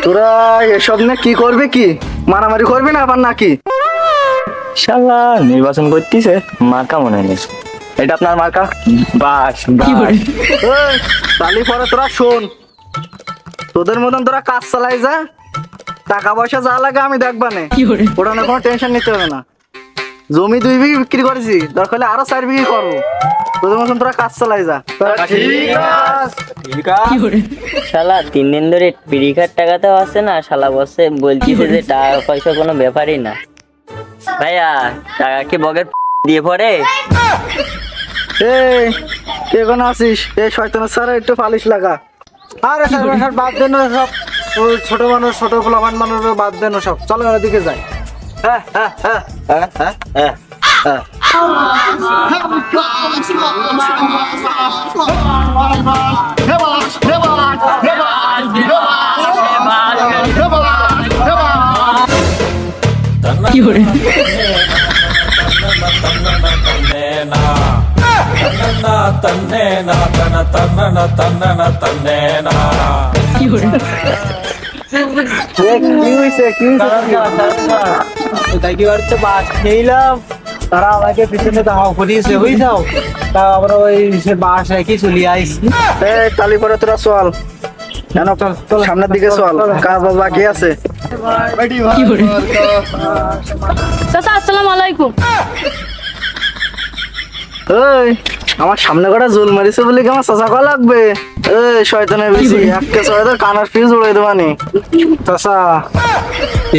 তোরা এসব নিয়ে কি করবি, কি মারামারি করবি না আবার নাকি? শালা নির্বাচন করতেছে, মার্কা মনে নেই। এটা আপনার মার্কা? বাস তালি পরে তোরা শোন, তোদের মতন তোরা কাজ চালাই যা, টাকা পয়সা যা লাগে আমি দেখবানে, ওটা নিয়ে কোনো টেনশন নিতে হবে না। জমি 2 বিঘি বিক্রি করেছি, দরকার হলে আরো 4 বিঘি করবো। তোদের মতন তোরা কাজ চালাই যা। শালা 3 দিন ধরে পরীক্ষার টাকাতেও আসছে না, শালা বসে বলছিস যে টাকা পয়সা কোনো ব্যাপারই না। ভাইয়া টাকা কি বগের দিয়ে পড়ে? এই কে কোন আছিস? এই শয়তানের স্যার একটু পালিশ লাগা। আরে স্যার বাদ দেন না সব, ওই ছোট মানুষ ছোট পোলাপান মানুষ বাদ দেন সব, চলো ওদিকে যাই। হ্যাঁ হ্যাঁ হ্যাঁ হ্যাঁ হ্যাঁ হ্যাঁ হ্যাঁ। তাই কি করছে, বাস খেলাম, তারা আমাকে পিছনে দাও করিয়েছে, হয়ে যাও তা আমরা ওই সে বাস রেখে চলে আইসি। তালি পরে তোরা চল, কেন সামনের দিকে চল, কাজ বাকি আছে। চাচা আসসালামু আলাইকুম। এই আমার সামনে কটা জোল মারিছে বলে কি আমার চাচা কয়া লাগবে? এই শয়তানের বেশি একটা ছয়টা কানার ফিউজ উড়াই দেবানি। চাচা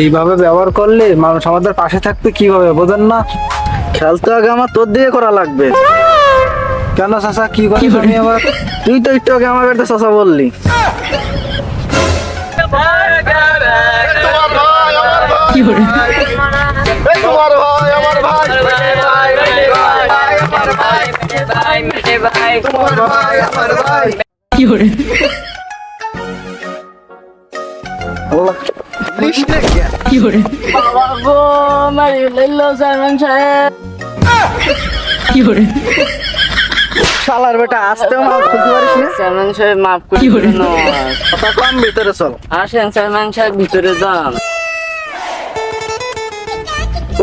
এইভাবে ব্যবহার করলে মানুষ আমাদের পাশে থাকবে কিভাবে, বোঝেন না? খেয়াল তো আগে আমার তোর দিয়ে করা লাগবে। কেন চাচা কি করি আমি আবার? তুই তো একটু আগে আমার একটা চাচা বললি। শালার বেটা আসতেও মাফ করতে পারিস না। চেয়ারম্যান সাহেব মাফ করে দিন। কথা কম, ভিতরে চল। আসেন চেয়ারম্যান সাহেব, ভিতরে যান।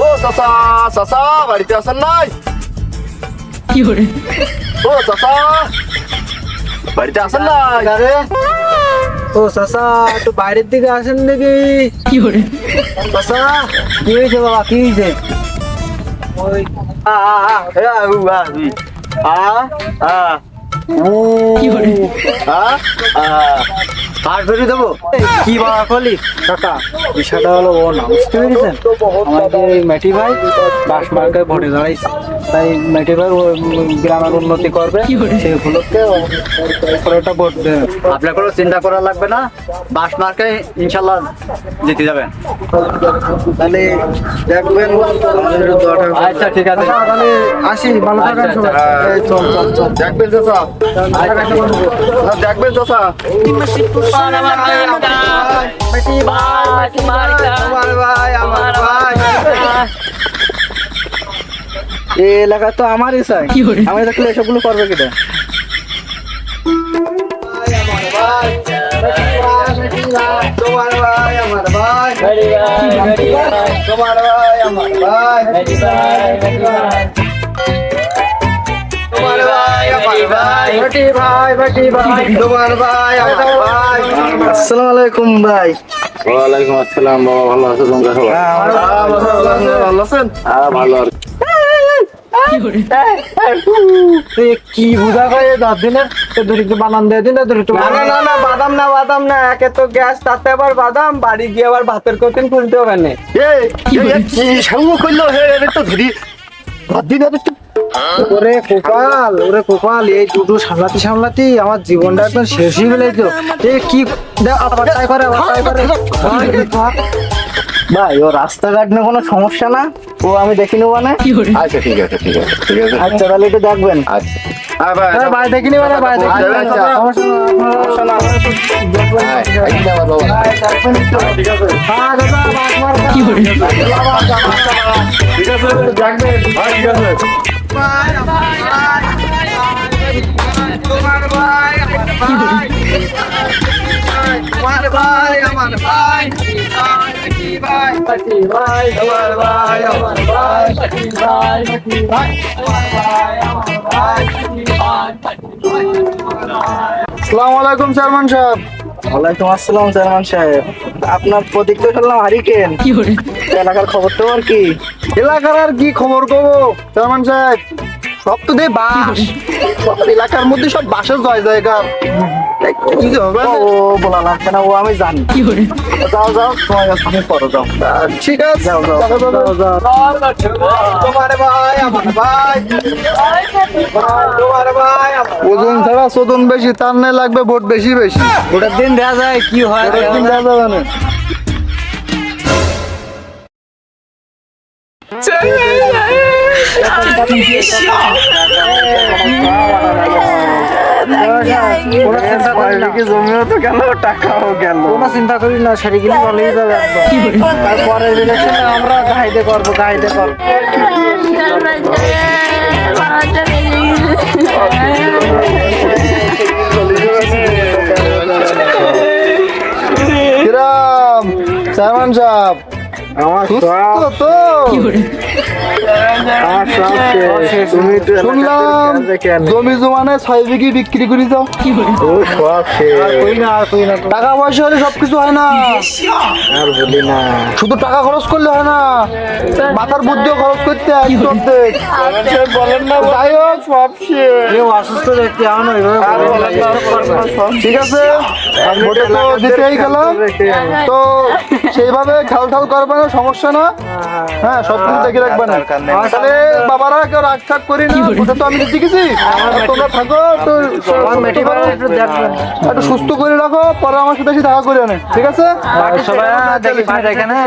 ও চাচা, চাচা বাড়িতে আছেন নাই? ও চাচা বাড়িতে আছেন নাই? আরে ও চাচা একটু বাইরের দিকে আসেন দেখি। চাচা কি হয়েছে বাবা, কি হয়েছে? ওই আর ধরে দেবো কি বাবা কলি কাকা, বিষয়টা হলো ও না, বুঝতে পেরেছেন? আমাদের এই মেটি ভাই বাস মার্কায় ভোটে দাঁড়াইছে, তাই মেটি ভাই গ্রামের উন্নতি করবে, সেই উপলক্ষে একটা ভোট দেবে। আপনার কোনো চিন্তা করা লাগবে না, বাস মার্কে ইনশাল্লাহ জিতে যাবেন। তাহলে দেখবেন আমাদের দোয়াটা। আচ্ছা ঠিক আছে, তাহলে আসি, ভালো থাকেন সবাই। এই চল চল চল, দেখবেন চাচা, দেখবেন চাচা। এই এলাকা তো আমারই চাই, আমি থাকলে এসবগুলো করবে কিনা? তোমার ভাই আমার ভাই, তোমার ভাই আমার ভাই, তোমার ভাই আমার ভাই, বেটি ভাই বেটি ভাই, তোমার ভাই আমার ভাই। আসসালামু আলাইকুম ভাই। ওয়ালাইকুম আসসালাম বাবা, ভালো আছো তোমরা সবাই? ভালো আছেন? হ্যাঁ ভালো। কি বুঝা ভাই দাঁত দিনের একটু বানান দিয়ে দিন। না না না, বাদাম না বাদাম না, একে তো গ্যাস, তাতে আবার বাদাম, বাড়ি গিয়ে আবার ভাতের কোটিন খুলতে হবে না। কি সামু করলো হে, এটা তো ধরি ওরে কোপাল, ওরে কোপাল, এই দুটো সামলাতে সামলাতে আমার জীবনটা একদম শেষ হয়ে গেল। এ কি আবার তাই করে, আবার তাই করে। ভাই ও রাস্তাঘাট নিয়ে কোনো সমস্যা না, ও আমি দেখি নেবো না। আচ্ছা ঠিক আছে ঠিক আছে ঠিক আছে। আচ্ছা তাহলে একটু দেখবেন। আচ্ছা ভাই দেখিনি বলে ভাই দেখিনি সমস্যা না আসসালামু আলাইকুম চেয়ারম্যান সাহেব। ওয়ালাইকুম আসসালাম চেয়ারম্যান সাহেব। আপনার প্রতীক তো শুনলাম হারিকেন, এলাকার খবর তো আর কি? এলাকার আর কি খবর কব চেয়ারম্যান সাহেব, সব তো দিয়ে বাস, সব এলাকার মধ্যে সব বাসের জয় জয়কার। কি হবে? ও বলা লাগছে না, ও আমি জানি। যাও যাও, তোমার কাছে তুমি পরে যাও। ঠিক আছে যাও যাও যাও যাও। ওজন ছাড়া শোধন বেশি, তার নাই লাগবে ভোট বেশি বেশি। ওটার দিন দেওয়া যায় কি হয়? ভোটের দিন দেওয়া যাবে না। জমিও তো গেল, টাকাও গেল। কোনো চিন্তা করি না, সেটি কিন্তু চলেই যাবে একদম। তারপরে ইলেকশনে আমরা গাইতে করবো, গাইতে করবো। কিরাম চেয়ারম্যান সাহেব, আমার সুস্থ তো? তুমি তো শুনলাম জমি জমানে 6 বিঘি বিক্রি করে যাও। ও সব শেষ। টাকা পয়সা হলে সবকিছু হয় না, আর বলি না। শুধু টাকা খরচ করলে হয় না, মাথার বুদ্ধিও খরচ করতে হয় একটু অর্ধেক। বলেন না, যাই হোক সব শেষ। কেউ অসুস্থ ব্যক্তি আমার ঠিক আছে, ভোটে তো জিতেই গেলাম, তো সেইভাবে খেল ঠাল করবে না, সমস্যা না। হ্যাঁ, সব কিছু দেখে রাখবে না। তাহলে বাবারা কেউ রাগ ঠাক করি না, ভোটে তো আমি জিতেছি। তোমরা থাকো, তো একটু সুস্থ করে রাখো, পরে আমার সাথে এসে দেখা করে আনে, ঠিক আছে? সবাই দেখে না।